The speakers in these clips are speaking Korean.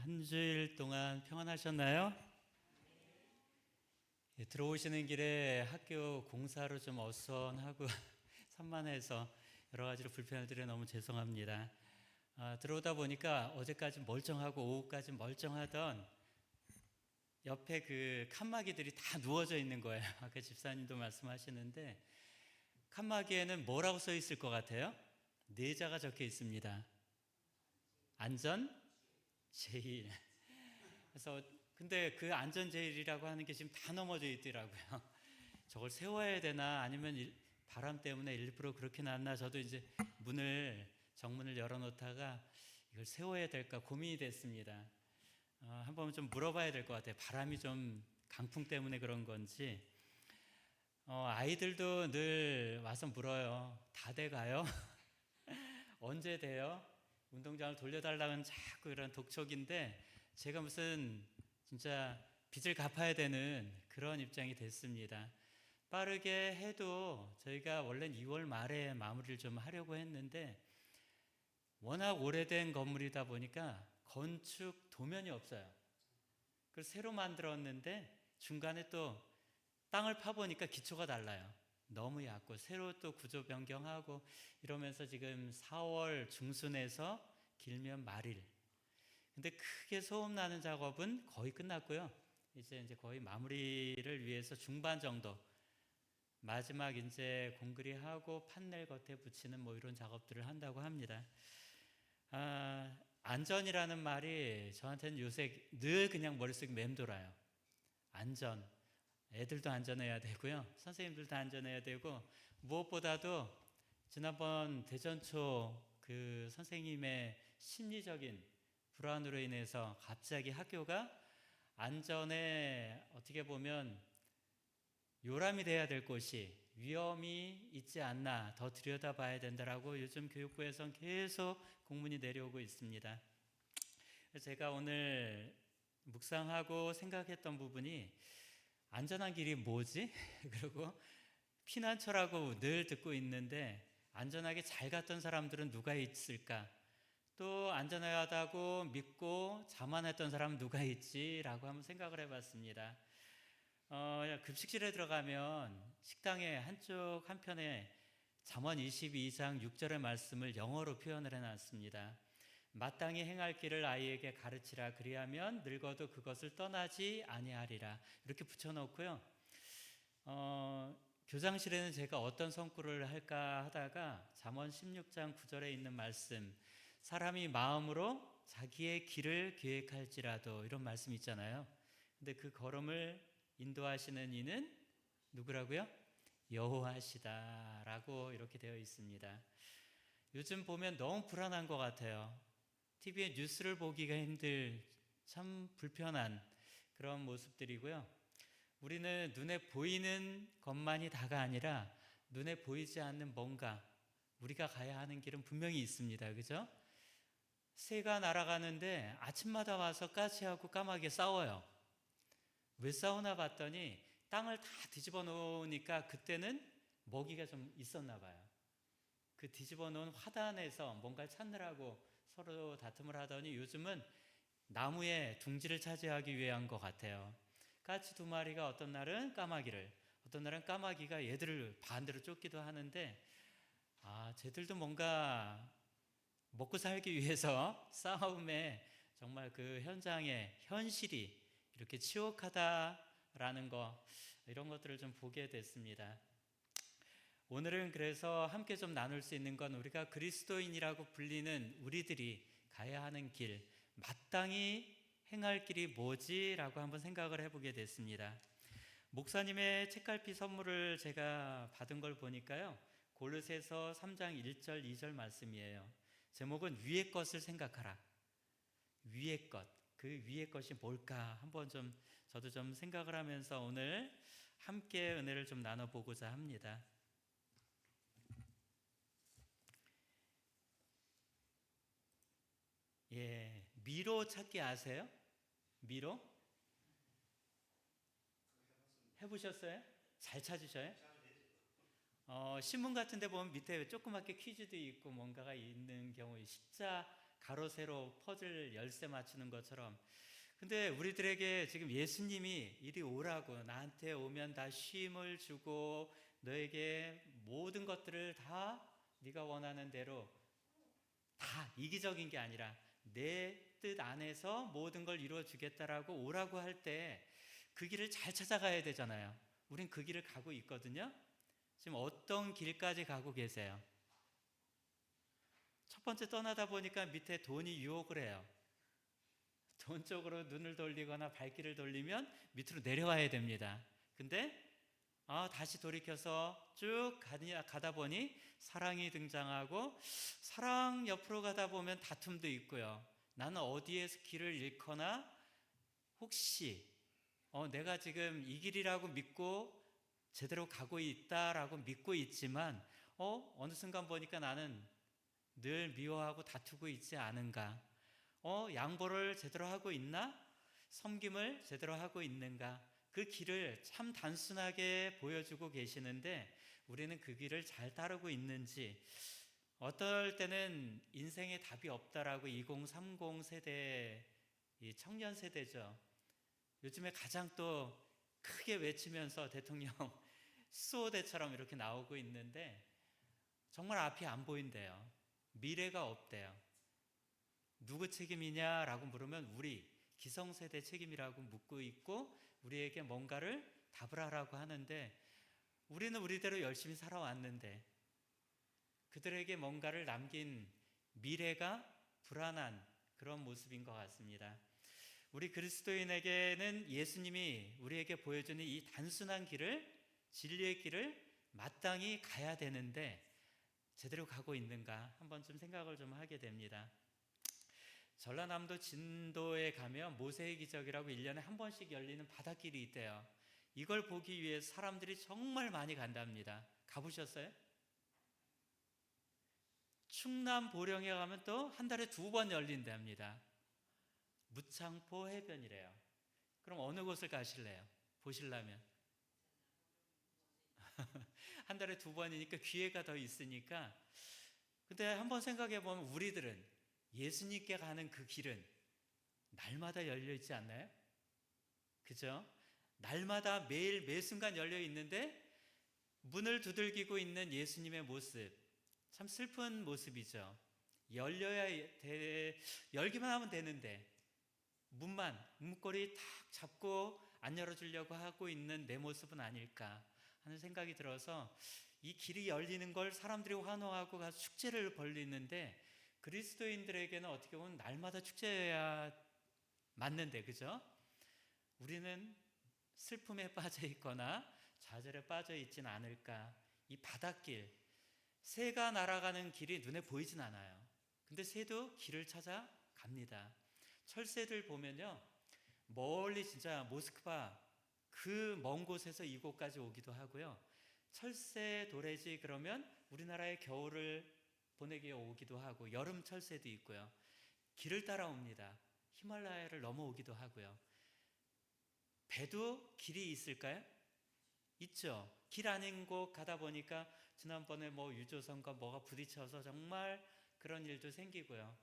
한 주일 동안 평안하셨나요? 예, 들어오시는 길에 학교 공사로 좀 어수선하고 산만해서 여러 가지로 불편을 드려 너무 죄송합니다. 들어오다 보니까 어제까지 멀쩡하고 오후까지 멀쩡하던 옆에 그 칸막이들이 다 누워져 있는 거예요. 아까 집사님도 말씀하시는데 칸막이에는 뭐라고 써 있을 것 같아요? 네 자가 적혀 있습니다. 안전 제일. 그래서 근데 그 안전 제일이라고 하는 게 지금 다 넘어져 있더라고요. 저걸 세워야 되나 아니면 바람 때문에 일부러 그렇게 놨나. 저도 이제 정문을 열어놓다가 이걸 세워야 될까 고민이 됐습니다. 한번 좀 물어봐야 될 것 같아요. 바람이 좀 강풍 때문에 그런 건지. 아이들도 늘 와서 물어요. 다 돼가요? 언제 돼요? 운동장을 돌려달라는 자꾸 이런 독촉인데 제가 무슨 진짜 빚을 갚아야 되는 그런 입장이 됐습니다. 빠르게 해도 저희가 원래는 2월 말에 마무리를 좀 하려고 했는데 워낙 오래된 건물이다 보니까 건축 도면이 없어요. 그래서 새로 만들었는데 중간에 또 땅을 파보니까 기초가 달라요. 너무 얕고 새로 또 구조 변경하고 이러면서 지금 4월 중순에서 길면 말일. 근데 크게 소음 나는 작업은 거의 끝났고요. 이제 거의 마무리를 위해서 중반 정도, 마지막 이제 공그리하고 판넬 겉에 붙이는 뭐 이런 작업들을 한다고 합니다. 안전이라는 말이 저한테는 요새 늘 그냥 머릿속에 맴돌아요. 안전. 애들도 안전해야 되고요. 선생님들도 안전해야 되고, 무엇보다도 지난번 대전초 그 선생님의 심리적인 불안으로 인해서 갑자기 학교가 안전에 어떻게 보면 요람이 돼야 될 곳이 위험이 있지 않나 더 들여다봐야 된다라고 요즘 교육부에선 계속 공문이 내려오고 있습니다. 제가 오늘 묵상하고 생각했던 부분이 안전한 길이 뭐지? 그리고 피난처라고 늘 듣고 있는데 안전하게 잘 갔던 사람들은 누가 있을까? 또 안전하다고 믿고 자만했던 사람은 누가 있지? 라고 한번 생각을 해봤습니다. 급식실에 들어가면 식당에 한편에 잠언 22장 6절의 말씀을 영어로 표현을 해놨습니다. 마땅히 행할 길을 아이에게 가르치라. 그리하면 늙어도 그것을 떠나지 아니하리라. 이렇게 붙여놓고요. 교장실에는 제가 어떤 성구를 할까 하다가 잠언 16장 9절에 있는 말씀, 사람이 마음으로 자기의 길을 계획할지라도, 이런 말씀이 있잖아요. 근데 그 걸음을 인도하시는 이는 누구라고요? 여호와시다 라고 이렇게 되어 있습니다. 요즘 보면 너무 불안한 것 같아요. TV에 뉴스를 보기가 힘들, 참 불편한 그런 모습들이고요. 우리는 눈에 보이는 것만이 다가 아니라 눈에 보이지 않는 뭔가, 우리가 가야 하는 길은 분명히 있습니다. 그죠? 새가 날아가는데 아침마다 와서 까치하고 까마귀가 싸워요. 왜 싸우나 봤더니 땅을 다 뒤집어 놓으니까 그때는 먹이가 좀 있었나 봐요. 그 뒤집어 놓은 화단에서 뭔가를 찾느라고 서로 다툼을 하더니 요즘은 나무의 둥지를 차지하기 위한 것 같아요. 까치 두 마리가 어떤 날은 까마귀를, 어떤 날은 까마귀가 얘들을 반대로 쫓기도 하는데, 쟤들도 뭔가 먹고 살기 위해서 싸움에 정말 그 현장의 현실이 이렇게 치욕하다라는 거, 이런 것들을 좀 보게 됐습니다. 오늘은 그래서 함께 좀 나눌 수 있는 건 우리가 그리스도인이라고 불리는 우리들이 가야 하는 길, 마땅히 행할 길이 뭐지? 라고 한번 생각을 해보게 됐습니다. 목사님의 책갈피 선물을 제가 받은 걸 보니까요, 골로새서 3장 1절 2절 말씀이에요. 제목은 위의 것을 생각하라. 위의 것, 그 위의 것이 뭘까? 한번 저도 좀 생각을 하면서 오늘 함께 은혜를 좀 나눠보고자 합니다. 예, 미로 찾기 아세요? 미로? 해보셨어요? 잘 찾으셔요? 신문 같은 데 보면 밑에 조그맣게 퀴즈도 있고 뭔가가 있는 경우, 십자 가로 세로 퍼즐 열쇠 맞추는 것처럼. 근데 우리들에게 지금 예수님이 이리 오라고, 나한테 오면 다 쉼을 주고 너에게 모든 것들을 다 네가 원하는 대로, 다 이기적인 게 아니라 내 뜻 안에서 모든 걸 이루어 주겠다라고 오라고 할 때 그 길을 잘 찾아가야 되잖아요. 우린 그 길을 가고 있거든요. 지금 어떤 길까지 가고 계세요? 첫 번째 떠나다 보니까 밑에 돈이 유혹을 해요. 돈 쪽으로 눈을 돌리거나 발길을 돌리면 밑으로 내려와야 됩니다. 근데 다시 돌이켜서 쭉 가다 보니 사랑이 등장하고, 사랑 옆으로 가다 보면 다툼도 있고요. 나는 어디에서 길을 잃거나, 혹시 내가 지금 이 길이라고 믿고 제대로 가고 있다라고 믿고 있지만 어느 순간 보니까 나는 늘 미워하고 다투고 있지 않은가? 양보를 제대로 하고 있나? 섬김을 제대로 하고 있는가? 그 길을 참 단순하게 보여주고 계시는데 우리는 그 길을 잘 따르고 있는지, 어떨 때는 인생에 답이 없다라고 2030 세대, 이 청년 세대죠. 요즘에 가장 또 크게 외치면서 대통령 수호대처럼 이렇게 나오고 있는데 정말 앞이 안 보인대요. 미래가 없대요. 누구 책임이냐라고 물으면 우리 기성세대 책임이라고 묻고 있고, 우리에게 뭔가를 답을 하라고 하는데, 우리는 우리대로 열심히 살아왔는데 그들에게 뭔가를 남긴 미래가 불안한 그런 모습인 것 같습니다. 우리 그리스도인에게는 예수님이 우리에게 보여주는 이 단순한 길을, 진리의 길을 마땅히 가야 되는데 제대로 가고 있는가 한번 좀 생각을 좀 하게 됩니다. 전라남도 진도에 가면 모세의 기적이라고 1년에 한 번씩 열리는 바닷길이 있대요. 이걸 보기 위해 사람들이 정말 많이 간답니다. 가보셨어요? 충남 보령에 가면 또 한 달에 2번 열린답니다. 무창포 해변이래요. 그럼 어느 곳을 가실래요? 보시려면 한 달에 2번이니까 기회가 더 있으니까. 근데 한번 생각해 보면 우리들은 예수님께 가는 그 길은 날마다 열려 있지 않나요? 그죠? 날마다 매일 매 순간 열려 있는데 문을 두들기고 있는 예수님의 모습, 참 슬픈 모습이죠. 열기만 하면 되는데 문고리 탁 잡고 안 열어주려고 하고 있는 내 모습은 아닐까 하는 생각이 들어서, 이 길이 열리는 걸 사람들이 환호하고 가서 축제를 벌리는데 그리스도인들에게는 어떻게 보면 날마다 축제여야 맞는데, 그죠? 우리는 슬픔에 빠져 있거나 좌절에 빠져 있진 않을까. 이 바닷길, 새가 날아가는 길이 눈에 보이진 않아요. 근데 새도 길을 찾아 갑니다. 철새들 보면요, 멀리 진짜 모스크바 그 먼 곳에서 이곳까지 오기도 하고요. 철새 도래지 그러면 우리나라의 겨울을 보내기에 오기도 하고, 여름 철새도 있고요. 길을 따라옵니다. 히말라야를 넘어오기도 하고요. 배도 길이 있을까요? 있죠. 길 아닌 곳 가다 보니까 지난번에 유조선과 뭐가 부딪혀서 정말 그런 일도 생기고요.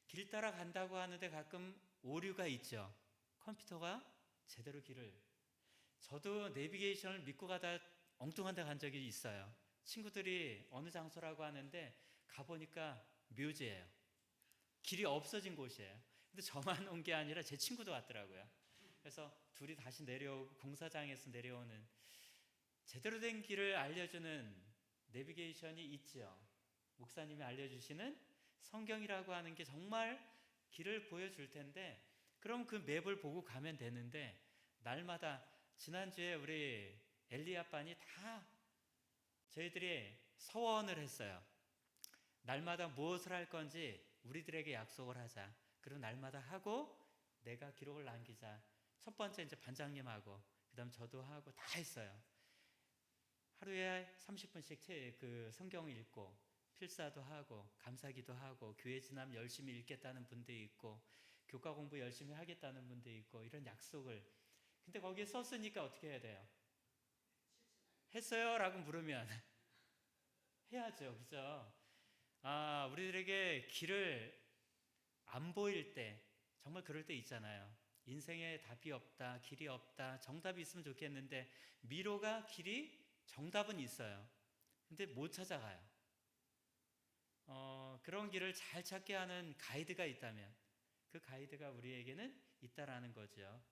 길 따라 간다고 하는데 가끔 오류가 있죠. 컴퓨터가 제대로 저도 내비게이션을 믿고 가다 엉뚱한 데 간 적이 있어요. 친구들이 어느 장소라고 하는데 가보니까 묘지예요. 길이 없어진 곳이에요. 근데 저만 온 게 아니라 제 친구도 왔더라고요. 그래서 둘이 다시 내려오고, 공사장에서 내려오는, 제대로 된 길을 알려주는 내비게이션이 있죠. 목사님이 알려주시는 성경이라고 하는 게 정말 길을 보여줄 텐데, 그럼 그 맵을 보고 가면 되는데, 날마다, 지난주에 우리 엘리아반이 다 저희들이 서원을 했어요. 날마다 무엇을 할 건지 우리들에게 약속을 하자. 그리고 날마다 하고 내가 기록을 남기자. 첫 번째 이제 반장님하고, 그 다음 저도 하고 다 했어요. 하루에 30분씩 그 성경 읽고 필사도 하고 감사기도 하고, 교회 지나면 열심히 읽겠다는 분도 있고 교과 공부 열심히 하겠다는 분도 있고, 이런 약속을. 근데 거기에 썼으니까 어떻게 해야 돼요? 했어요? 라고 물으면 해야죠. 그죠? 우리들에게 길을 안 보일 때, 정말 그럴 때 있잖아요. 인생에 답이 없다, 길이 없다, 정답이 있으면 좋겠는데 미로가 길이, 정답은 있어요. 근데 못 찾아가요. 그런 길을 잘 찾게 하는 가이드가 있다면 그 가이드가 우리에게는 있다라는 거죠.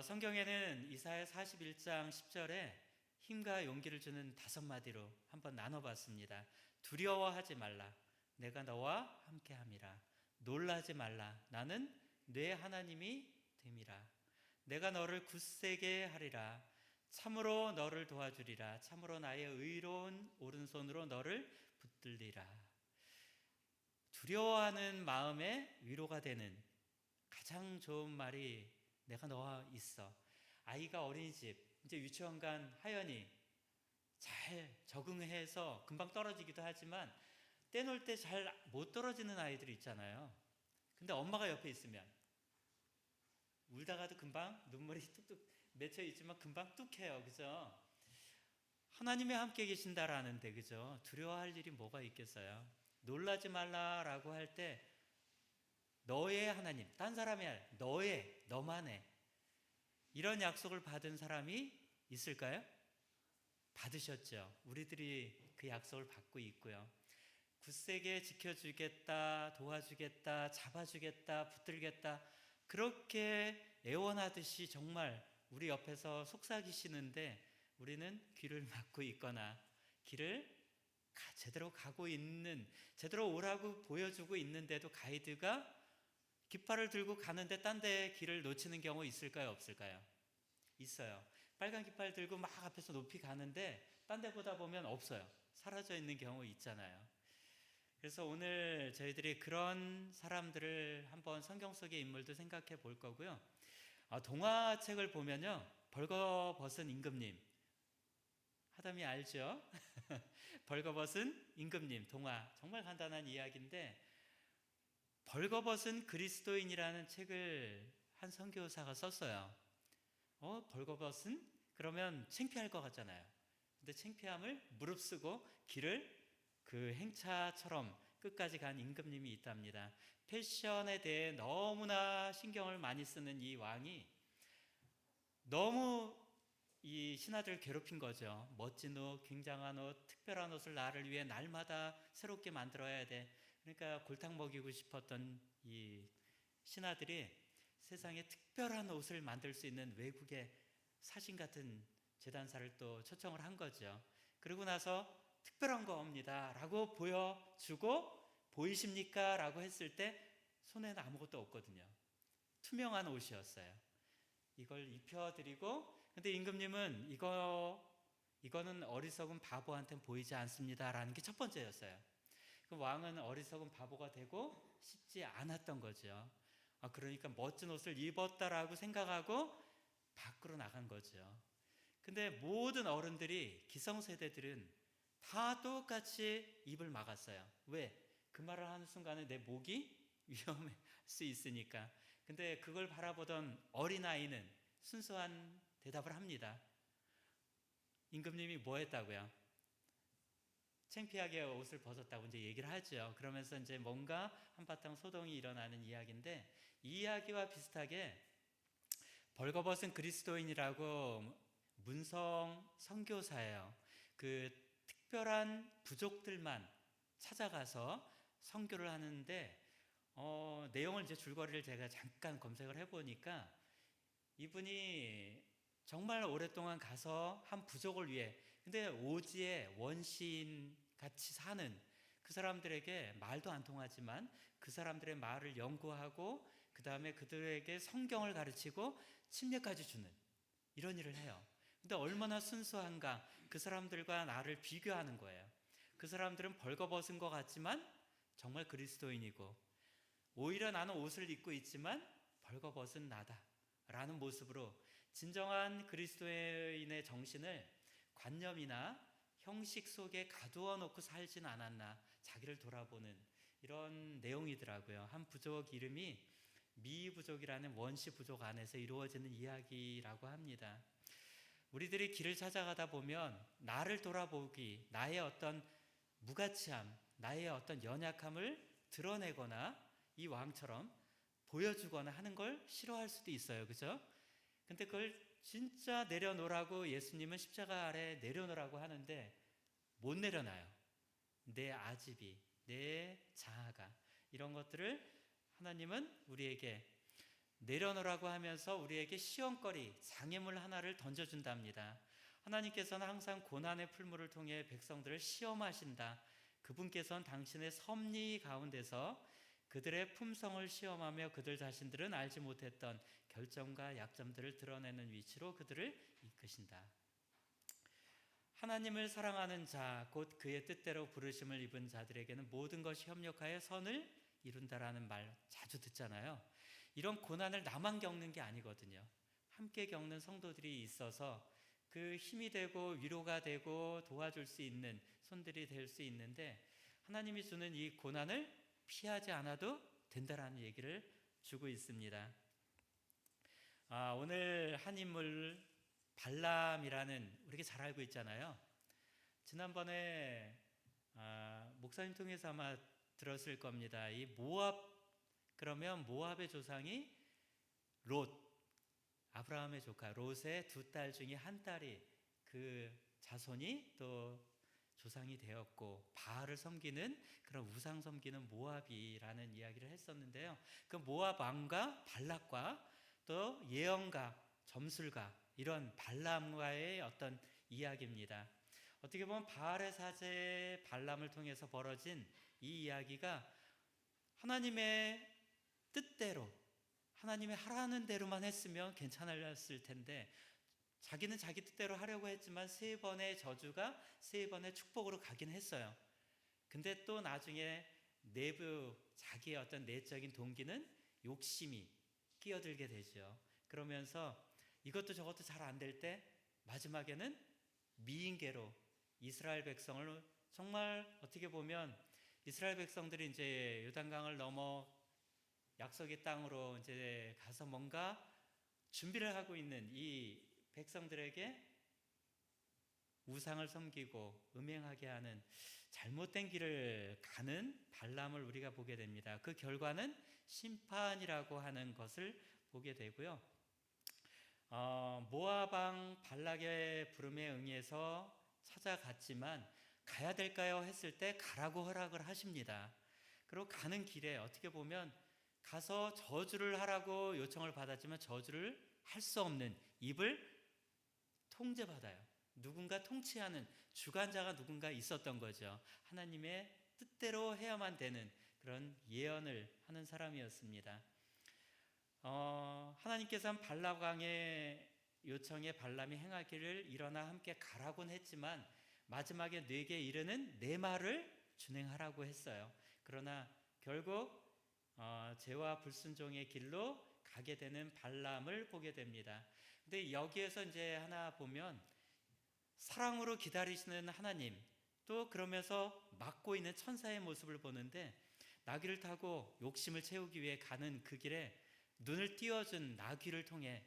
성경에는 이사야 41장 10절에 힘과 용기를 주는 5마디로 한번 나눠봤습니다. 두려워하지 말라. 내가 너와 함께함이라. 놀라지 말라. 나는 내 하나님이 됨이라. 내가 너를 굳세게 하리라. 참으로 너를 도와주리라. 참으로 나의 의로운 오른손으로 너를 붙들리라. 두려워하는 마음에 위로가 되는 가장 좋은 말이 내가 너와 있어. 아이가 어린이집, 이제 유치원 간 하연이 잘 적응해서 금방 떨어지기도 하지만 떼놀 때 잘 못 떨어지는 아이들이 있잖아요. 근데 엄마가 옆에 있으면 울다가도 금방 눈물이 뚝뚝 맺혀 있지만 금방 뚝해요. 그죠? 하나님이 함께 계신다라는데, 그죠? 두려워할 일이 뭐가 있겠어요? 놀라지 말라라고 할 때 너의 하나님, 딴 사람이 할 너의, 너만의 이런 약속을 받은 사람이 있을까요? 받으셨죠. 우리들이 그 약속을 받고 있고요. 굳세게 지켜주겠다, 도와주겠다, 잡아주겠다, 붙들겠다, 그렇게 애원하듯이 정말 우리 옆에서 속삭이시는데 우리는 귀를 막고 있거나 길을 제대로 가고 있는, 제대로 오라고 보여주고 있는데도 가이드가 깃발을 들고 가는데 딴 데 길을 놓치는 경우 있을까요? 없을까요? 있어요. 빨간 깃발 들고 막 앞에서 높이 가는데 딴 데 보다 보면 없어요. 사라져 있는 경우 있잖아요. 그래서 오늘 저희들이 그런 사람들을 한번 성경 속의 인물도 생각해 볼 거고요. 동화책을 보면요, 벌거벗은 임금님, 하담이 알죠? 벌거벗은 임금님 동화, 정말 간단한 이야기인데 벌거벗은 그리스도인이라는 책을 한 선교사가 썼어요. 벌거벗은? 그러면 창피할 것 같잖아요. 근데 창피함을 무릅쓰고 길을 그 행차처럼 끝까지 간 임금님이 있답니다. 패션에 대해 너무나 신경을 많이 쓰는 이 왕이 너무 이 신하들을 괴롭힌 거죠. 멋진 옷, 굉장한 옷, 특별한 옷을 나를 위해 날마다 새롭게 만들어야 돼. 그러니까 골탕 먹이고 싶었던 이 신하들이 세상에 특별한 옷을 만들 수 있는 외국의 사신 같은 재단사를 또 초청을 한 거죠. 그러고 나서 특별한 겁니다 라고 보여주고, 보이십니까? 라고 했을 때 손에는 아무것도 없거든요. 투명한 옷이었어요. 이걸 입혀드리고, 근데 임금님은 이거는 어리석은 바보한테는 보이지 않습니다 라는 게 첫 번째였어요. 그 왕은 어리석은 바보가 되고 싶지 않았던 거죠. 그러니까 멋진 옷을 입었다라고 생각하고 밖으로 나간 거죠. 근데 모든 어른들이, 기성세대들은 다 똑같이 입을 막았어요. 왜? 그 말을 하는 순간에 내 목이 위험할 수 있으니까. 근데 그걸 바라보던 어린아이는 순수한 대답을 합니다. 임금님이 뭐 했다고요? 창피하게 옷을 벗었다고 이제 얘기를 하죠. 그러면서 이제 뭔가 한바탕 소동이 일어나는 이야기인데, 이 이야기와 비슷하게 벌거벗은 그리스도인이라고 문성 선교사예요. 그 특별한 부족들만 찾아가서 선교를 하는데, 내용을 이제 줄거리를 제가 잠깐 검색을 해보니까 이분이 정말 오랫동안 가서 한 부족을 위해, 근데 오지에 원시인 같이 사는 그 사람들에게 말도 안 통하지만 그 사람들의 말을 연구하고 그 다음에 그들에게 성경을 가르치고 침례까지 주는 이런 일을 해요. 근데 얼마나 순수한가, 그 사람들과 나를 비교하는 거예요. 그 사람들은 벌거벗은 것 같지만 정말 그리스도인이고, 오히려 나는 옷을 입고 있지만 벌거벗은 나다 라는 모습으로 진정한 그리스도인의 정신을 관념이나 형식 속에 가두어 놓고 살진 않았나, 자기를 돌아보는 이런 내용이더라고요. 한 부족 이름이 미 부족이라는 원시 부족 안에서 이루어지는 이야기라고 합니다. 우리들이 길을 찾아가다 보면 나를 돌아보기, 나의 어떤 무가치함, 나의 어떤 연약함을 드러내거나 이 왕처럼 보여주거나 하는 걸 싫어할 수도 있어요. 그죠? 근데 그걸 진짜 내려놓으라고 예수님은 십자가 아래 내려놓으라고 하는데 못 내려놔요. 내 아집이, 내 자아가, 이런 것들을 하나님은 우리에게 내려놓으라고 하면서 우리에게 시험거리, 장애물 하나를 던져준답니다. 하나님께서는 항상 고난의 풀무를 통해 백성들을 시험하신다. 그분께서는 당신의 섭리 가운데서 그들의 품성을 시험하며 그들 자신들은 알지 못했던 결점과 약점들을 드러내는 위치로 그들을 이끄신다. 하나님을 사랑하는 자, 곧 그의 뜻대로 부르심을 입은 자들에게는 모든 것이 협력하여 선을 이룬다라는 말 자주 듣잖아요. 이런 고난을 나만 겪는 게 아니거든요. 함께 겪는 성도들이 있어서 그 힘이 되고 위로가 되고 도와줄 수 있는 손들이 될 수 있는데, 하나님이 주는 이 고난을 피하지 않아도 된다라는 얘기를 주고 있습니다. 오늘 한 인물 발람이라는, 우리가 잘 알고 있잖아요. 지난번에 목사님 통해서 아마 들었을 겁니다. 이 모압, 그러면 모압의 조상이 롯, 아브라함의 조카 롯의 두 딸 중에 한 딸이 그 자손이 또 조상이 되었고, 바알을 섬기는 그런 우상 섬기는 모압이라는 이야기를 했었는데요. 그 모압 왕과 발락과 또 예언가, 점술가, 이런 발람과의 어떤 이야기입니다. 어떻게 보면 바알의 사제 발람을 통해서 벌어진 이 이야기가 하나님의 뜻대로, 하나님의 하라는 대로만 했으면 괜찮았을 텐데, 자기는 자기 뜻대로 하려고 했지만 3번의 저주가 3번의 축복으로 가긴 했어요. 근데 또 나중에 내부 자기의 어떤 내적인 동기는 욕심이 끼어들게 되죠. 그러면서 이것도 저것도 잘 안 될 때 마지막에는 미인계로 이스라엘 백성을, 정말 어떻게 보면 이스라엘 백성들이 이제 요단강을 넘어 약속의 땅으로 이제 가서 뭔가 준비를 하고 있는 이 백성들에게 우상을 섬기고 음행하게 하는 잘못된 길을 가는 발람을 우리가 보게 됩니다. 그 결과는 심판이라고 하는 것을 보게 되고요. 모압 왕 발락의 부름에 응해서 찾아갔지만 가야 될까요? 했을 때 가라고 허락을 하십니다. 그리고 가는 길에 어떻게 보면 가서 저주를 하라고 요청을 받았지만 저주를 할 수 없는, 입을 통제받아요. 누군가 통치하는 주관자가 누군가 있었던 거죠. 하나님의 뜻대로 해야만 되는 그런 예언을 하는 사람이었습니다. 하나님께서는 발람 왕의 요청에 발람이 행하기를 일어나 함께 가라고는 했지만 마지막에 내게 이르는 내 말을 준행하라고 했어요. 그러나 결국 죄와 불순종의 길로 가게 되는 발람을 보게 됩니다. 근데 여기에서 이제 하나 보면 사랑으로 기다리시는 하나님, 또 그러면서 막고 있는 천사의 모습을 보는데, 나귀를 타고 욕심을 채우기 위해 가는 그 길에 눈을 띄워준 나귀를 통해,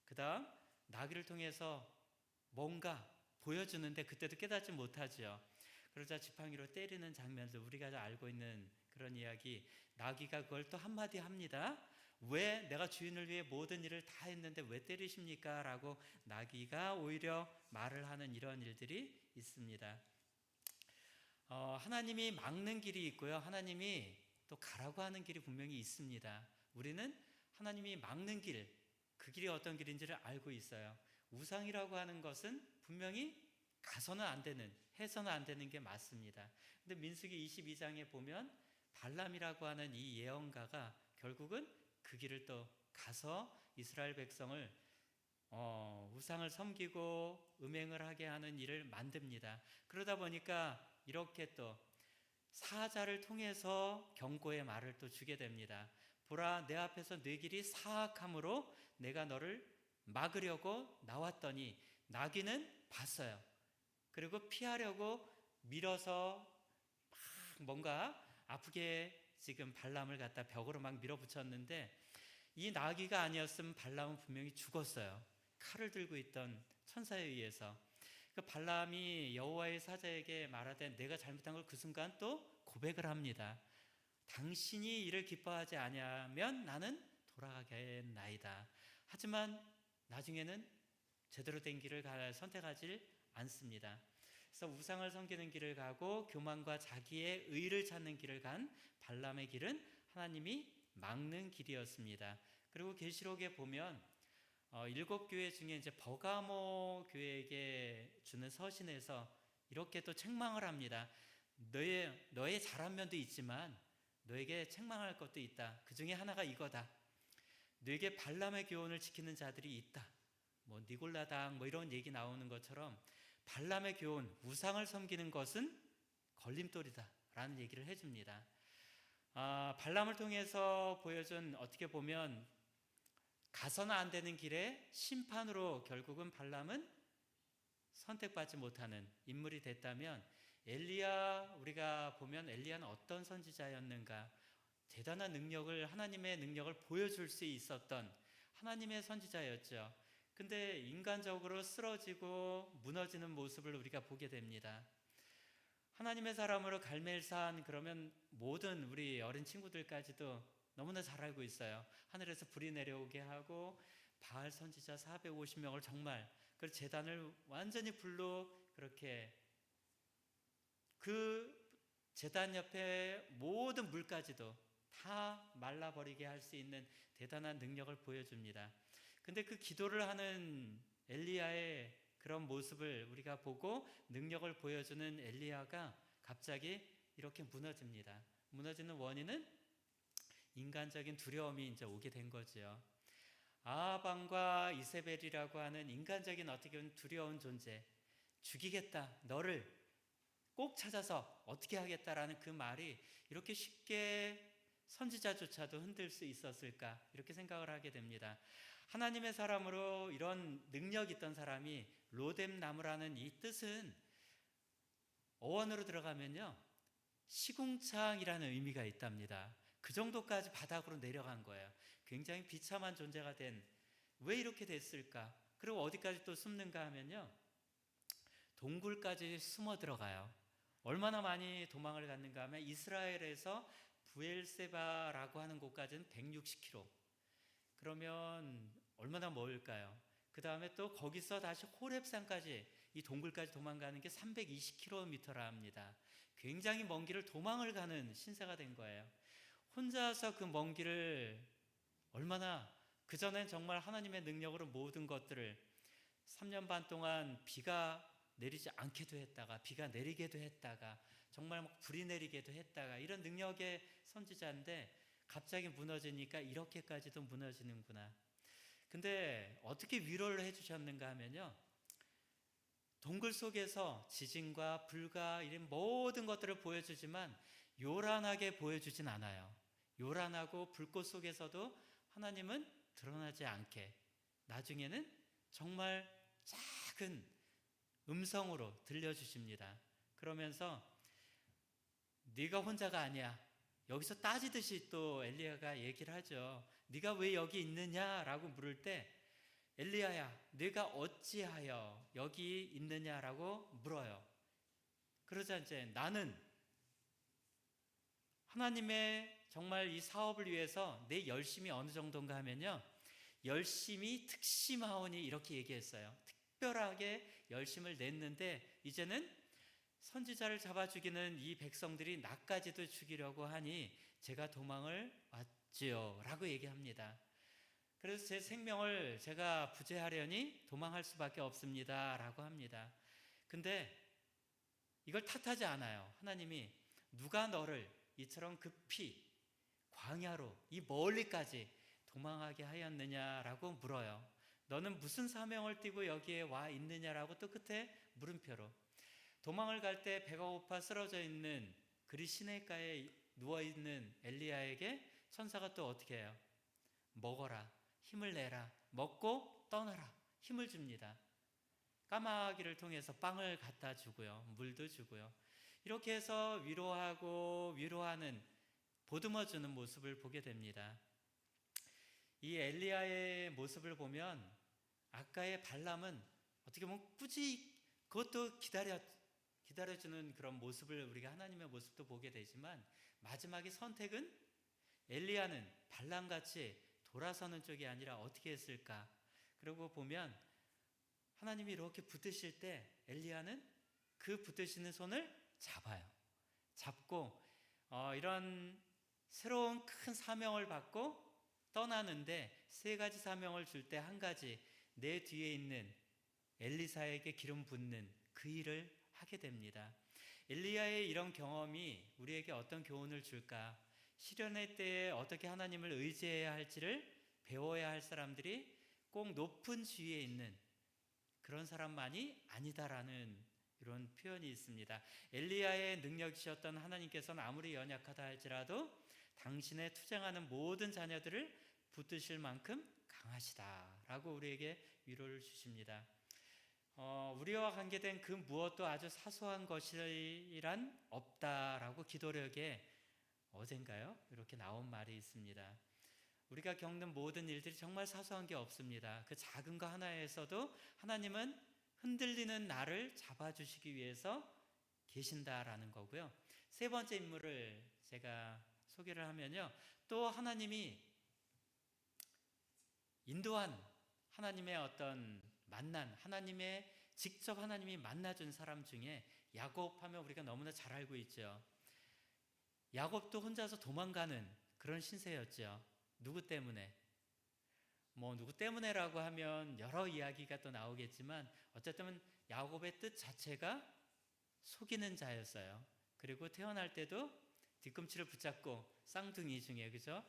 그 다음 나귀를 통해서 뭔가 보여주는데 그때도 깨닫지 못하죠. 그러자 지팡이로 때리는 장면도 우리가 알고 있는 그런 이야기. 나귀가 그걸 또 한마디 합니다. 왜 내가 주인을 위해 모든 일을 다 했는데 왜 때리십니까? 라고 나귀가 오히려 말을 하는 이런 일들이 있습니다. 하나님이 막는 길이 있고요, 하나님이 또 가라고 하는 길이 분명히 있습니다. 우리는 하나님이 막는 길, 그 길이 어떤 길인지를 알고 있어요. 우상이라고 하는 것은 분명히 가서는 안 되는, 해서는 안 되는 게 맞습니다. 근데 민수기 22장에 보면 발람이라고 하는 이 예언가가 결국은 그 길을 또 가서 이스라엘 백성을 우상을 섬기고 음행을 하게 하는 일을 만듭니다. 그러다 보니까 이렇게 또 사자를 통해서 경고의 말을 또 주게 됩니다. 보라, 내 앞에서 네 길이 사악함으로 내가 너를 막으려고 나왔더니, 나귀는 봤어요. 그리고 피하려고 밀어서 막 뭔가 아프게 지금 발람을 갖다 벽으로 막 밀어붙였는데, 이 나귀가 아니었으면 발람은 분명히 죽었어요. 칼을 들고 있던 천사에 의해서. 그 발람이 여호와의 사자에게 말하되 내가 잘못한 걸 그 순간 또 고백을 합니다. 당신이 이를 기뻐하지 아니하면 나는 돌아가겠나이다. 하지만 나중에는 제대로 된 길을 선택하지 않습니다. 그래서 우상을 섬기는 길을 가고 교만과 자기의 의를 찾는 길을 간 발람의 길은 하나님이 막는 길이었습니다. 그리고 계시록에 보면 7교회 중에 이제 버가모 교회에게 주는 서신에서 이렇게 또 책망을 합니다. 너의 잘한 면도 있지만 너에게 책망할 것도 있다. 그 중에 하나가 이거다. 너에게 발람의 교훈을 지키는 자들이 있다. 뭐 니골라당 뭐 이런 얘기 나오는 것처럼 발람의 교훈, 우상을 섬기는 것은 걸림돌이다 라는 얘기를 해줍니다. 발람을 통해서 보여준, 어떻게 보면 가서는 안 되는 길에 심판으로 결국은 발람은 선택받지 못하는 인물이 됐다면, 엘리야, 우리가 보면 엘리야는 어떤 선지자였는가? 대단한 능력을, 하나님의 능력을 보여줄 수 있었던 하나님의 선지자였죠. 근데 인간적으로 쓰러지고 무너지는 모습을 우리가 보게 됩니다. 하나님의 사람으로 갈멜산, 그러면 모든 우리 어린 친구들까지도 너무나 잘 알고 있어요. 하늘에서 불이 내려오게 하고 바알 선지자 450명을 정말 그 제단을 완전히 불로 그렇게 그 제단 옆에 모든 물까지도 다 말라버리게 할 수 있는 대단한 능력을 보여줍니다. 근데 그 기도를 하는 엘리야의 그런 모습을 우리가 보고 능력을 보여주는 엘리야가 갑자기 이렇게 무너집니다. 무너지는 원인은 인간적인 두려움이 이제 오게 된 거죠. 아합왕과 이세벨이라고 하는 인간적인 어떻게 보면 두려운 존재, 죽이겠다, 너를 꼭 찾아서 어떻게 하겠다라는 그 말이 이렇게 쉽게 선지자조차도 흔들 수 있었을까, 이렇게 생각을 하게 됩니다. 하나님의 사람으로 이런 능력 있던 사람이, 로뎀나무라는 이 뜻은 어원으로 들어가면요 시궁창이라는 의미가 있답니다. 그 정도까지 바닥으로 내려간 거예요. 굉장히 비참한 존재가 된, 왜 이렇게 됐을까? 그리고 어디까지 또 숨는가 하면요 동굴까지 숨어 들어가요. 얼마나 많이 도망을 갔는가 하면 이스라엘에서 부엘세바라고 하는 곳까지는 160km, 그러면 얼마나 멀까요? 그 다음에 또 거기서 다시 호렙산까지, 이 동굴까지 도망가는 게 320km라 합니다. 굉장히 먼 길을 도망을 가는 신세가 된 거예요. 혼자서 그 먼 길을 얼마나, 그전엔 정말 하나님의 능력으로 모든 것들을 3년 반 동안 비가 내리지 않게도 했다가 비가 내리게도 했다가 정말 막 불이 내리게도 했다가 이런 능력의 선지자인데 갑자기 무너지니까 이렇게까지도 무너지는구나. 근데 어떻게 위로를 해주셨는가 하면요 동굴 속에서 지진과 불과 이런 모든 것들을 보여주지만 요란하게 보여주진 않아요. 요란하고 불꽃 속에서도 하나님은 드러나지 않게 나중에는 정말 작은 음성으로 들려주십니다. 그러면서 네가 혼자가 아니야. 여기서 따지듯이 또 엘리야가 얘기를 하죠. 네가 왜 여기 있느냐라고 물을 때 엘리야야 네가 어찌하여 여기 있느냐라고 물어요. 그러자 이제 나는 하나님의 정말 이 사업을 위해서 내 열심이 어느 정도인가 하면요 열심히 특심하오니 이렇게 얘기했어요. 특별하게 열심을 냈는데 이제는 선지자를 잡아 죽이는 이 백성들이 나까지도 죽이려고 하니 제가 도망을 왔지요 라고 얘기합니다. 그래서 제 생명을 제가 부재하려니 도망할 수밖에 없습니다 라고 합니다. 근데 이걸 탓하지 않아요. 하나님이 누가 너를 이처럼 급히 광야로 이 멀리까지 도망하게 하였느냐라고 물어요. 너는 무슨 사명을 띠고 여기에 와 있느냐라고 또 끝에 물음표로. 도망을 갈 때 배가 고파 쓰러져 있는 그리 시냇가에 누워있는 엘리야에게 천사가 또 어떻게 해요? 먹어라, 힘을 내라, 먹고 떠나라, 힘을 줍니다. 까마귀를 통해서 빵을 갖다 주고요, 물도 주고요. 이렇게 해서 위로하고 위로하는, 보듬어주는 모습을 보게 됩니다. 이 엘리야의 모습을 보면 아까의 발람은 어떻게 보면 꾸짖, 그것도 기다려주는 그런 모습을, 우리가 하나님의 모습도 보게 되지만 마지막에 선택은 엘리야는 발람같이 돌아서는 쪽이 아니라 어떻게 했을까? 그러고 보면 하나님이 이렇게 붙드실 때 엘리야는 그 붙드시는 손을 잡아요. 잡고 이런 새로운 큰 사명을 받고 떠나는데 세 가지 사명을 줄 때 한 가지, 내 뒤에 있는 엘리사에게 기름 붓는 그 일을 하게 됩니다. 엘리야의 이런 경험이 우리에게 어떤 교훈을 줄까? 시련의 때에 어떻게 하나님을 의지해야 할지를 배워야 할 사람들이 꼭 높은 지위에 있는 그런 사람만이 아니다라는 이런 표현이 있습니다. 엘리야의 능력이셨던 하나님께서는 아무리 연약하다 할지라도 당신의 투쟁하는 모든 자녀들을 붙드실 만큼 강하시다라고 우리에게 위로를 주십니다. 우리와 관계된 그 무엇도 아주 사소한 것이란 없다라고 기도력에 어젠가요? 이렇게 나온 말이 있습니다. 우리가 겪는 모든 일들이 정말 사소한 게 없습니다. 그 작은 거 하나에서도 하나님은 흔들리는 나를 잡아주시기 위해서 계신다라는 거고요. 세 번째 인물을 제가 소개를 하면요, 또 하나님이 인도한 하나님의 어떤 만난, 하나님의 직접 하나님이 만나준 사람 중에 야곱 하면 우리가 너무나 잘 알고 있죠. 야곱도 혼자서 도망가는 그런 신세였죠. 누구 때문에? 누구 때문에라고 하면 여러 이야기가 또 나오겠지만 어쨌든 야곱의 뜻 자체가 속이는 자였어요. 그리고 태어날 때도 뒤꿈치를 붙잡고 쌍둥이 중에, 그죠?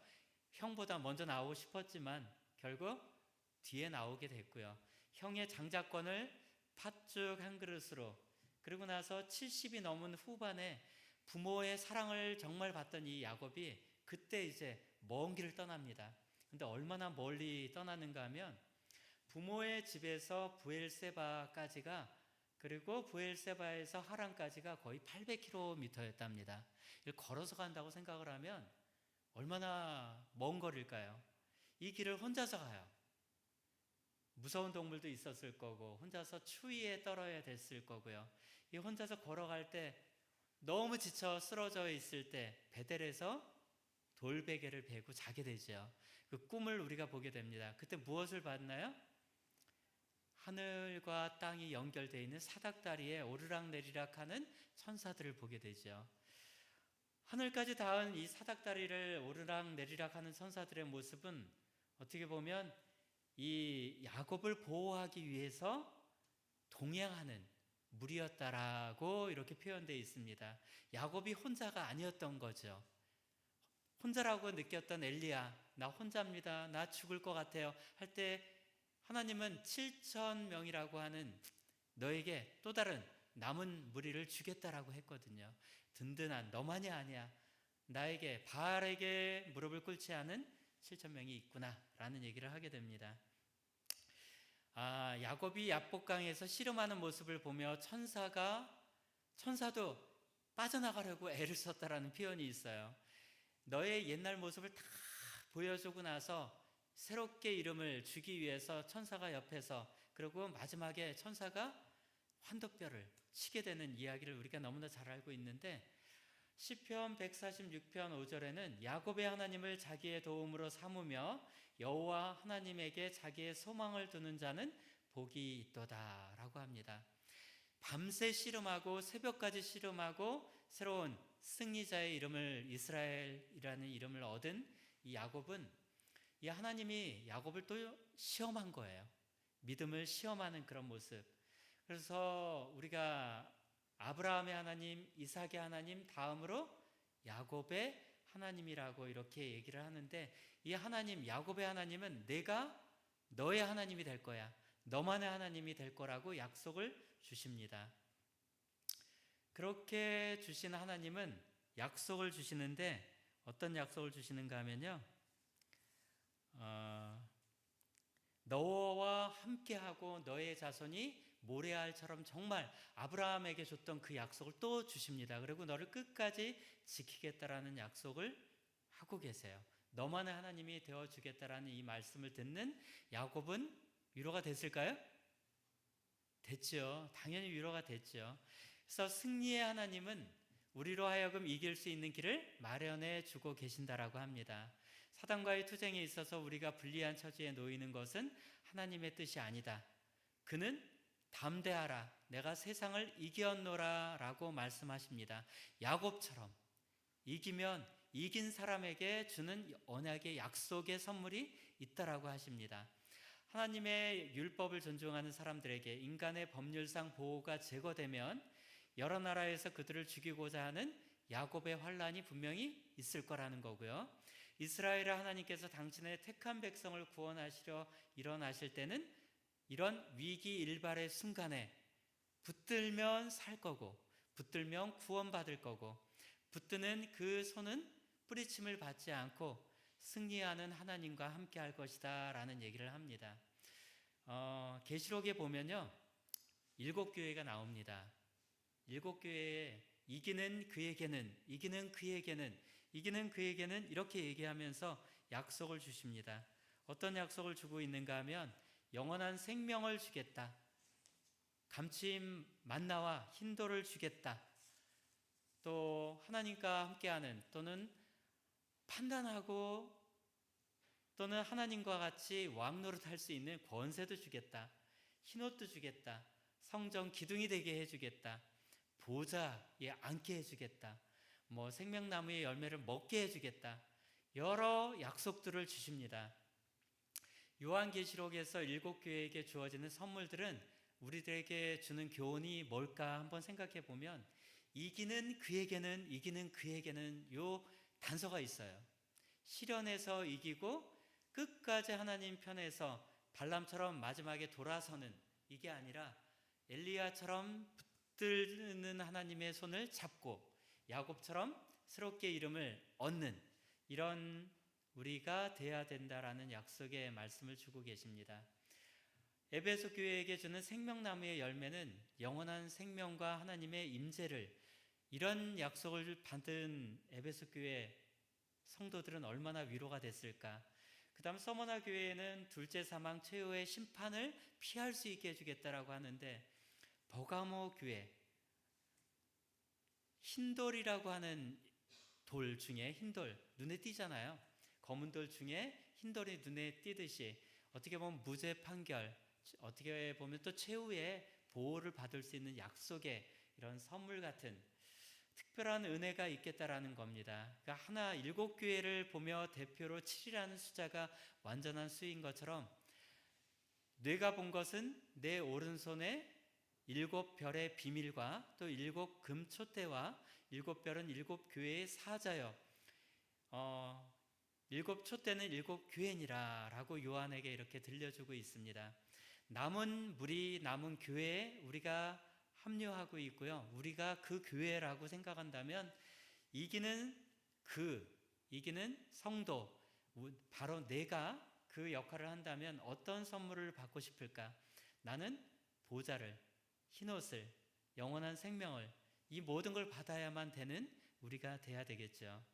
형보다 먼저 나오고 싶었지만 결국 뒤에 나오게 됐고요. 형의 장자권을 팥죽 한 그릇으로, 그리고 나서 70이 넘은 후반에 부모의 사랑을 정말 받던 이 야곱이 그때 이제 먼 길을 떠납니다. 근데 얼마나 멀리 떠나는가 하면 부모의 집에서 브엘세바까지가, 그리고 브엘세바에서 하란까지가 거의 800km였답니다. 이걸 걸어서 간다고 생각을 하면 얼마나 먼 거리일까요? 이 길을 혼자서 가요. 무서운 동물도 있었을 거고 혼자서 추위에 떨어야 됐을 거고요. 이 혼자서 걸어갈 때 너무 지쳐 쓰러져 있을 때 베델에서 돌베개를 베고 자게 되죠. 그 꿈을 우리가 보게 됩니다. 그때 무엇을 봤나요? 하늘과 땅이 연결되어 있는 사닥다리에 오르락내리락 하는 천사들을 보게 되죠. 하늘까지 닿은 이 사닥다리를 오르락내리락 하는 천사들의 모습은 어떻게 보면 이 야곱을 보호하기 위해서 동행하는 무리였다라고 이렇게 표현되어 있습니다. 야곱이 혼자가 아니었던 거죠. 혼자라고 느꼈던 엘리야, 나 혼자입니다, 나 죽을 것 같아요 할 때 하나님은 7,000명이라고 하는 너에게 또 다른 남은 무리를 주겠다라고 했거든요. 든든한 너만이 아니야, 나에게 바알에게 무릎을 꿇지 않은 7,000명이 있구나 라는 얘기를 하게 됩니다. 야곱이 야복강에서 씨름하는 모습을 보며 천사도 빠져나가려고 애를 썼다라는 표현이 있어요. 너의 옛날 모습을 다 보여주고 나서 새롭게 이름을 주기 위해서 천사가 옆에서, 그리고 마지막에 천사가 환도뼈를 치게 되는 이야기를 우리가 너무나 잘 알고 있는데, 시편 146편 5절에는 야곱의 하나님을 자기의 도움으로 삼으며 여호와 하나님에게 자기의 소망을 두는 자는 복이 있도다 라고 합니다. 밤새 씨름하고 새벽까지 씨름하고 새로운 승리자의 이름을, 이스라엘이라는 이름을 얻은 이 야곱은, 이 하나님이 야곱을 또 시험한 거예요. 믿음을 시험하는 그런 모습. 그래서 우리가 아브라함의 하나님, 이삭의 하나님, 다음으로 야곱의 하나님이라고 이렇게 얘기를 하는데, 이 하나님, 야곱의 하나님은 내가 너의 하나님이 될 거야, 너만의 하나님이 될 거라고 약속을 주십니다. 그렇게 주신 하나님은 약속을 주시는데 어떤 약속을 주시는가 하면요, 너와 함께하고 너의 자손이 모래알처럼, 정말 아브라함에게 줬던 그 약속을 또 주십니다. 그리고 너를 끝까지 지키겠다라는 약속을 하고 계세요. 너만의 하나님이 되어주겠다라는 이 말씀을 듣는 야곱은 위로가 됐을까요? 됐죠. 당연히 위로가 됐죠. 그래서 승리의 하나님은 우리로 하여금 이길 수 있는 길을 마련해 주고 계신다라고 합니다. 사단과의 투쟁에 있어서 우리가 불리한 처지에 놓이는 것은 하나님의 뜻이 아니다. 그는 담대하라, 내가 세상을 이겼노라 라고 말씀하십니다. 야곱처럼 이기면 이긴 사람에게 주는 언약의 약속의 선물이 있다라고 하십니다. 하나님의 율법을 존중하는 사람들에게 인간의 법률상 보호가 제거되면 여러 나라에서 그들을 죽이고자 하는 야곱의 환란이 분명히 있을 거라는 거고요. 이스라엘의 하나님께서 당신의 택한 백성을 구원하시려 일어나실 때는 이런 위기 일발의 순간에 붙들면 살 거고, 붙들면 구원받을 거고, 붙드는 그 손은 뿌리침을 받지 않고 승리하는 하나님과 함께 할 것이다 라는 얘기를 합니다. 계시록에 보면요, 7교회가 나옵니다. 7교회에 이기는 그에게는, 이기는 그에게는, 이기는 그에게는 이렇게 얘기하면서 약속을 주십니다. 어떤 약속을 주고 있는가 하면 영원한 생명을 주겠다, 감침 만나와 흰돌을 주겠다, 또 하나님과 함께하는 또는 판단하고 또는 하나님과 같이 왕노릇할 수 있는 권세도 주겠다, 흰옷도 주겠다, 성전 기둥이 되게 해주겠다, 보좌에 앉게 해주겠다, 생명나무의 열매를 먹게 해주겠다, 여러 약속들을 주십니다. 요한계시록에서 7교회에게 주어지는 선물들은 우리들에게 주는 교훈이 뭘까 한번 생각해 보면 이기는 그에게는, 이기는 그에게는 요 단서가 있어요. 시련에서 이기고 끝까지 하나님 편에서 발람처럼 마지막에 돌아서는, 이게 아니라 엘리야처럼 붙드는 하나님의 손을 잡고 야곱처럼 새롭게 이름을 얻는, 이런 우리가 돼야 된다라는 약속의 말씀을 주고 계십니다. 에베소 교회에게 주는 생명나무의 열매는 영원한 생명과 하나님의 임재를, 이런 약속을 받은 에베소 교회 성도들은 얼마나 위로가 됐을까. 그 다음 서머나 교회에는 둘째 사망 최후의 심판을 피할 수 있게 해주겠다라고 하는데, 버가모 교회, 흰돌이라고 하는 돌 중에 흰돌, 눈에 띄잖아요. 검은 돌 중에 흰돌이 눈에 띄듯이 어떻게 보면 무죄 판결, 어떻게 보면 또 최후의 보호를 받을 수 있는 약속의 이런 선물 같은 특별한 은혜가 있겠다라는 겁니다. 그러니까 7교회를 보며 대표로 7이라는 숫자가 완전한 수인 것처럼 뇌가 본 것은 내 오른손에 7별의 비밀과 또 7금촛대와 7별은 7교회의 사자여, 7촛대는 7교회니라 라고 요한에게 이렇게 들려주고 있습니다. 남은 무리, 남은 교회에 우리가 합류하고 있고요, 우리가 그 교회라고 생각한다면 이기는 성도, 바로 내가 그 역할을 한다면 어떤 선물을 받고 싶을까? 나는 보좌를, 흰옷을, 영원한 생명을, 이 모든 걸 받아야만 되는 우리가 돼야 되겠죠.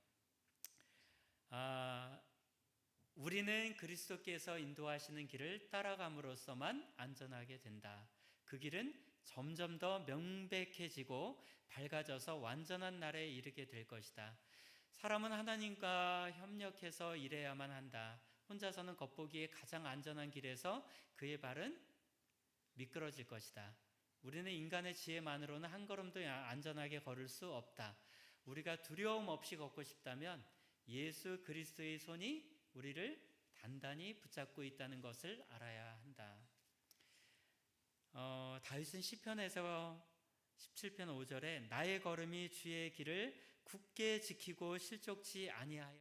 우리는 그리스도께서 인도하시는 길을 따라감으로써만 안전하게 된다. 그 길은 점점 더 명백해지고 밝아져서 완전한 날에 이르게 될 것이다. 사람은 하나님과 협력해서 일해야만 한다. 혼자서는 겉보기에 가장 안전한 길에서 그의 발은 미끄러질 것이다. 우리는 인간의 지혜만으로는 한 걸음도 안전하게 걸을 수 없다. 우리가 두려움 없이 걷고 싶다면 예수 그리스도의 손이 우리를 단단히 붙잡고 있다는 것을 알아야 한다. 다윗은 시편에서 17편 5절에 나의 걸음이 주의 길을 굳게 지키고 실족치 아니하여,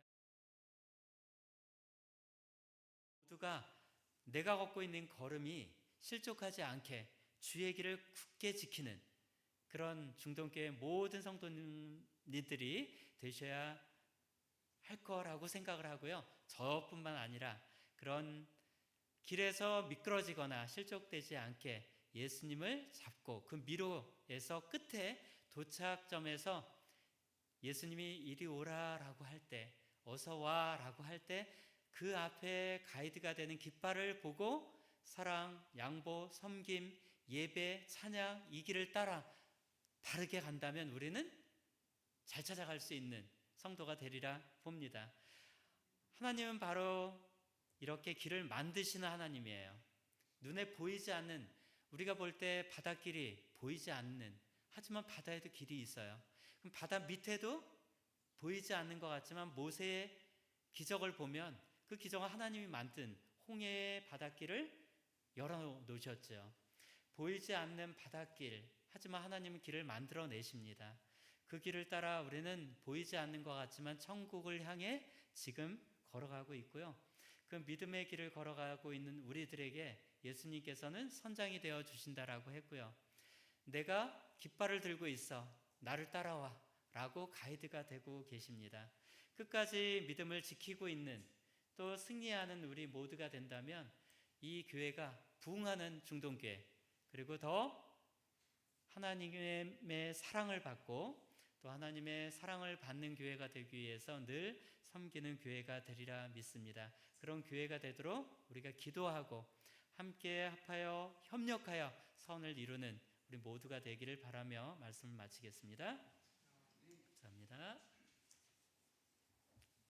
모두가 내가 걷고 있는 걸음이 실족하지 않게 주의 길을 굳게 지키는 그런 중동교회 모든 성도님들이 되셔야 할 거라고 생각을 하고요, 저뿐만 아니라 그런 길에서 미끄러지거나 실족되지 않게 예수님을 잡고 그 미로에서 끝에 도착점에서 예수님이 이리 오라라고 할 때, 어서 와라고 할 때 그 앞에 가이드가 되는 깃발을 보고 사랑, 양보, 섬김, 예배, 찬양, 이 길을 따라 바르게 간다면 우리는 잘 찾아갈 수 있는 성도가 되리라 봅니다. 하나님은 바로 이렇게 길을 만드시는 하나님이에요. 눈에 보이지 않는, 우리가 볼 때 바닷길이 보이지 않는, 하지만 바다에도 길이 있어요. 그럼 바다 밑에도 보이지 않는 것 같지만 모세의 기적을 보면 그 기적은 하나님이 만든 홍해의 바닷길을 열어놓으셨죠. 보이지 않는 바닷길, 하지만 하나님은 길을 만들어 내십니다. 그 길을 따라 우리는 보이지 않는 것 같지만 천국을 향해 지금 걸어가고 있고요. 그 믿음의 길을 걸어가고 있는 우리들에게 예수님께서는 선장이 되어 주신다라고 했고요. 내가 깃발을 들고 있어, 나를 따라와 라고 가이드가 되고 계십니다. 끝까지 믿음을 지키고 있는, 또 승리하는 우리 모두가 된다면 이 교회가 부흥하는 중동교회, 그리고 더 하나님의 사랑을 받고 또 하나님의 사랑을 받는 교회가 되기 위해서 늘 섬기는 교회가 되리라 믿습니다. 그런 교회가 되도록 우리가 기도하고 함께 합하여 협력하여 선을 이루는 우리 모두가 되기를 바라며 말씀을 마치겠습니다. 감사합니다.